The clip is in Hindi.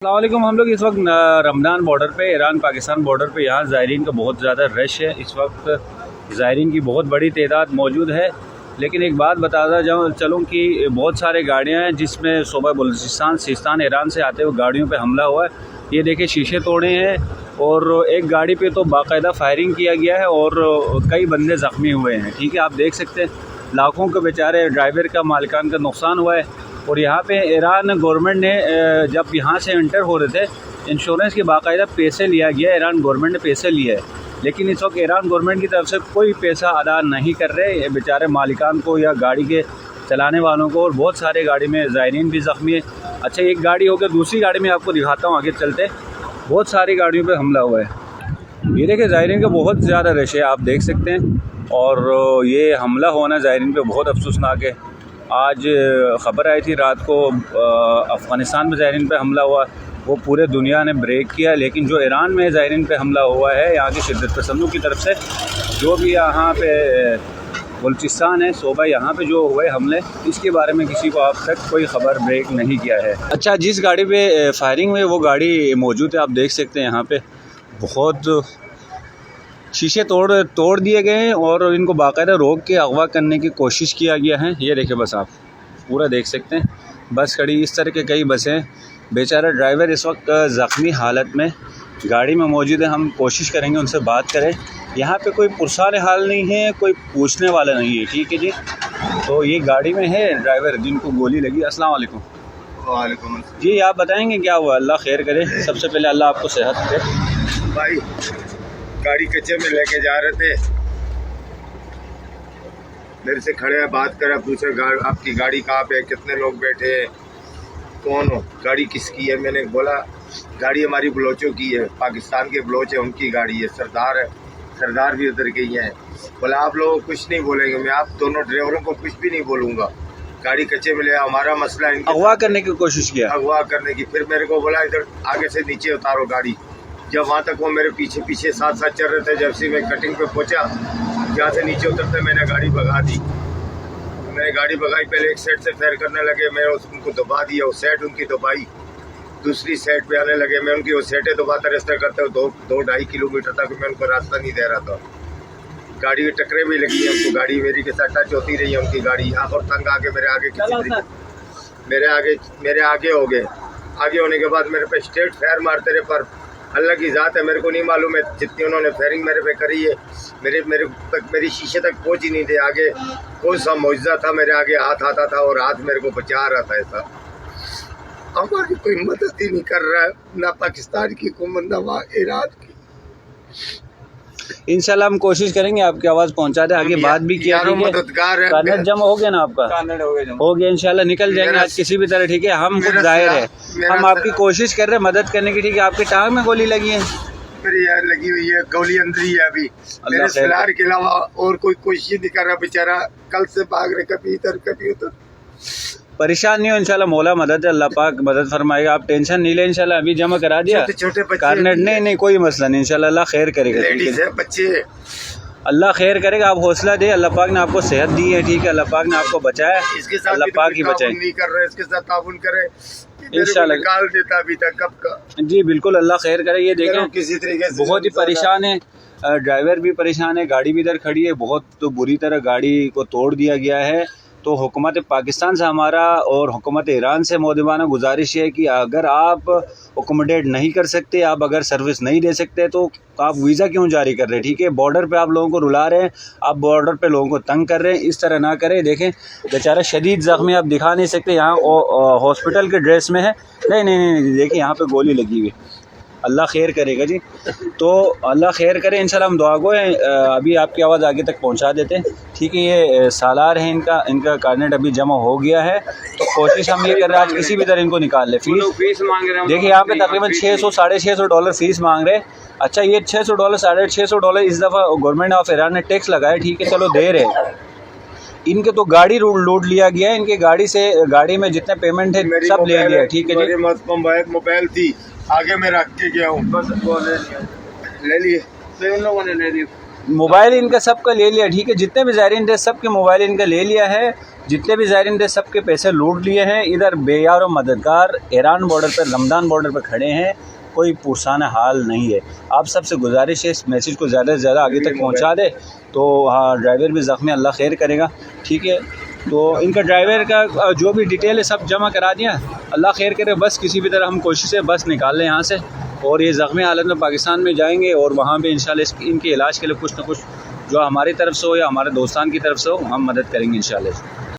अस्सलाम वालेकुम। हम लोग इस वक्त रमज़ान बॉर्डर पे, ईरान पाकिस्तान बॉर्डर पे, यहाँ ज़ायरीन का बहुत ज़्यादा रश है। इस वक्त ज़ायरीन की बहुत बड़ी तादाद मौजूद है। लेकिन एक बात बताता चलूँ कि बहुत सारे गाड़ियाँ हैं जिसमें सूबा बलूचिस्तान सिस्तान ईरान से आते हुए गाड़ियों पे हमला हुआ है। ये देखिए शीशे तोड़े हैं और एक गाड़ी पे तो बाकायदा फायरिंग किया गया है और कई बंदे ज़ख्मी हुए हैं। ठीक है, आप देख सकते हैं लाखों के बेचारे ड्राइवर का मालिकान का नुकसान हुआ है। और यहाँ पे ईरान गवर्नमेंट ने जब यहाँ से इंटर हो रहे थे इंश्योरेंस के बाकायदा पैसे लिया गया, ईरान गवर्नमेंट ने पैसे लिए हैं। लेकिन इस वक्त ईरान गवर्नमेंट की तरफ से कोई पैसा अदा नहीं कर रहे बेचारे मालिकान को या गाड़ी के चलाने वालों को। और बहुत सारे गाड़ी में ज़ायरीन भी ज़ख्मी है। अच्छा, एक गाड़ी हो गया, दूसरी गाड़ी में आपको दिखाता हूँ आगे चलते। बहुत सारी गाड़ियों पर हमला हुआ है। ये देखिए ज़ायरीन का बहुत ज़्यादा रश है, आप देख सकते हैं। और ये हमला होना ज़ायरीन पे बहुत अफसोसनाक है। आज ख़बर आई थी रात को अफ़गानिस्तान में ज़ायरीन पे हमला हुआ, वो पूरे दुनिया ने ब्रेक किया। लेकिन जो ईरान में ज़ायरीन पे हमला हुआ है यहाँ के शिद्दत पसंदों की तरफ से, जो भी यहाँ पे बलूचिस्तान है सूबा, यहाँ पे जो हुए हमले, इसके बारे में किसी को अब तक कोई ख़बर ब्रेक नहीं किया है। अच्छा, जिस गाड़ी पे फायरिंग हुई वो गाड़ी मौजूद है, आप देख सकते हैं। यहाँ पे बहुत शीशे तोड़ दिए गए हैं और इनको बाकायदा रोक के अगवा करने की कोशिश किया गया है। ये देखिए, बस आप पूरा देख सकते हैं, बस खड़ी, इस तरह के कई बसें। बेचारा ड्राइवर इस वक्त ज़ख्मी हालत में गाड़ी में मौजूद है। हम कोशिश करेंगे उनसे बात करें। यहाँ पे कोई पुरसान हाल नहीं है, कोई पूछने वाला नहीं है। ठीक है जी, तो ये गाड़ी में है ड्राइवर जिनको गोली लगी। अस्सलाम वालेकुम। वालेकुम जी, आप बताएँगे क्या हुआ? अल्लाह खैर करे। सबसे पहले अल्लाह आपको सेहत दे। भाई, गाड़ी कच्चे में लेके जा रहे थे, मेरे से खड़े हैं, बात करा, पूछा आपकी गाड़ी कहाँ पे है, कितने लोग बैठे हैं, कौन हो, गाड़ी किसकी है। मैंने बोला गाड़ी हमारी बलोचों की है, पाकिस्तान के बलोच है, उनकी गाड़ी है, सरदार है, सरदार भी उधर के ही हैं। बोला आप लोग कुछ नहीं बोलेंगे, मैं आप दोनों ड्राइवरों को कुछ भी नहीं बोलूँगा, गाड़ी कच्चे में ले, हमारा मसला है। अगवा करने की कोशिश किया, अगवा करने की। फिर मेरे को बोला इधर आगे से नीचे उतारो गाड़ी। जब वहाँ तक वो मेरे पीछे साथ चल रहे थे, जब से मैं कटिंग पे पहुँचा, जहाँ से नीचे उतरते मैंने गाड़ी भगा दी। मैंने गाड़ी भगाई, पहले एक साइड से फेयर करने लगे, मैं उनको दबा दिया, वो साइड उनकी दबाई, दूसरी साइड पे आने लगे, मैं उनकी वो साइडें दबाता रास्ता करते हुए 2-2.5 किलोमीटर तक मैं उनको रास्ता नहीं दे रहा था। गाड़ी की टक्करें भी लगी हैं उनको, गाड़ी मेरी के साथ टच होती रही है उनकी गाड़ी। और तंग आके मेरे आगे मेरे आगे हो गए। आगे होने के बाद मेरे पे स्ट्रेट फायर मारते रहे, पर अल्लाह की ज़ात है, मेरे को नहीं मालूम है जितनी उन्होंने फायरिंग मेरे पे करी है, मेरे तक, मेरी शीशे तक पहुंच ही नहीं थे। आगे कौन सा मौजूदा था, मेरे आगे हाथ आता था और हाथ मेरे को बचा रहा था। ऐसा हमारी कोई मदद ही नहीं कर रहा है, ना पाकिस्तान की हुकूमत, ना ईरान की। इंशाल्लाह हम कोशिश करेंगे आपकी आवाज़ पहुंचा दे। आगे बात भी किया, मददगार है। कार्नेट जमा हो गया ना आपका? हो गया, इंशाल्लाह निकल जाएंगे आज किसी भी तरह। ठीक है, हम खुद जाहिर है, हम आपकी कोशिश कर रहे हैं मदद करने की। ठीक है, आपके टांग में गोली लगी है? मेरी यार लगी हुई है, गोली अंदर ही है अभी। मेरे सिलार के अलावा और कोई कोशिश नहीं कर रहा, बेचारा कल से भाग रहे, कभी इधर कभी उधर। परेशान नहीं हो, इंशाल्लाह मौला मदद है, अल्लाह पाक मदद फरमाएगा। आप टेंशन नहीं ले, इंशाल्लाह अभी जमा करा दिया। छोटे कार्नेट नहीं कोई मसला नहीं, इंशाल्लाह अल्लाह खैर करेगा। लेडीज है, बच्चे, अल्लाह खैर करेगा। आप हौसला दे, अल्लाह पाक ने आपको सेहत दी है। ठीक है, अल्लाह पाक ने आपको बचाया, इसके साथ अल्लाह पाक ही बचाए। नहीं कर रहे, इसके साथ ताउन करे, इंशाल्लाह निकाल देता अभी तक कब का। जी बिल्कुल, अल्लाह खैर करे। ये देखें किसी तरीके से बहुत ही परेशान है, ड्राइवर भी परेशान है, गाड़ी भी इधर खड़ी है, बहुत तो बुरी तरह गाड़ी को तोड़ दिया गया है। तो हुकूमत पाकिस्तान से हमारा और हुकूमत ईरान से मोदिबाना गुजारिश है कि अगर आप अकोमोडेट नहीं कर सकते, आप अगर सर्विस नहीं दे सकते, तो आप वीज़ा क्यों जारी कर रहे हैं? ठीक है, बॉर्डर पे आप लोगों को रुला रहे हैं, आप बॉर्डर पे लोगों को तंग कर रहे हैं, इस तरह ना करें। देखें बेचारा शदीद ज़ख्मी, आप दिखा नहीं सकते, यहाँ हॉस्पिटल के ड्रेस में है। नहीं, देखिए यहाँ पे गोली लगी हुई। अल्लाह खैर करेगा जी, तो अल्लाह खैर करे। इंशाल्लाह हम दुआ गो हैं, अभी आपकी आवाज़ आगे तक पहुंचा देते हैं। ठीक है, ये सालार है, इनका कार्नेट अभी जमा हो गया है। तो कोशिश हम ये कर रहे हैं आज किसी भी तरह इनको निकाल ले। फीस मांग रहे हैं, देखिए यहाँ पे तकरीबन $600-650 फीस मांग रहे हैं। अच्छा, ये $600 $650 इस दफ़ा गवर्नमेंट ऑफ ईरान ने टैक्स लगाया। ठीक है, चलो दे रहे। इनके तो गाड़ी लूट लिया गया है, इनके गाड़ी में जितने पेमेंट है सब ले लिया। ठीक है जी, मोबाइल थी आगे मैं रख के गया हूँ, बस वो ले लिए, तो इन लोगों ने ले लिए। मोबाइल इनका सबका ले लिया। ठीक है, जितने भी ज़ायरीन थे सबके मोबाइल इनका ले लिया है। जितने भी ज़ायरीन थे सबके पैसे लूट लिए हैं। इधर बेयार व मददगार ईरान बॉर्डर पर, रमदान बॉर्डर पर खड़े हैं, कोई पुरसाना हाल नहीं है। आप सबसे गुजारिश है इस मैसेज को ज़्यादा से ज़्यादा आगे तक पहुंचा दे। तो हाँ, ड्राइवर भी ज़ख्मी, अल्लाह खैर करेगा, ठीक है। तो इनका ड्राइवर का जो भी डिटेल है सब जमा करा दिया, अल्लाह खैर करे। बस किसी भी तरह हम कोशिश है बस निकाल लें यहाँ से, और ये ज़ख्मी हालत में पाकिस्तान में जाएंगे और वहाँ पे इंशाल्लाह इनके इलाज के लिए कुछ ना कुछ जो हमारी तरफ से हो या हमारे दोस्तान की तरफ से हो हम मदद करेंगे इंशाल्लाह।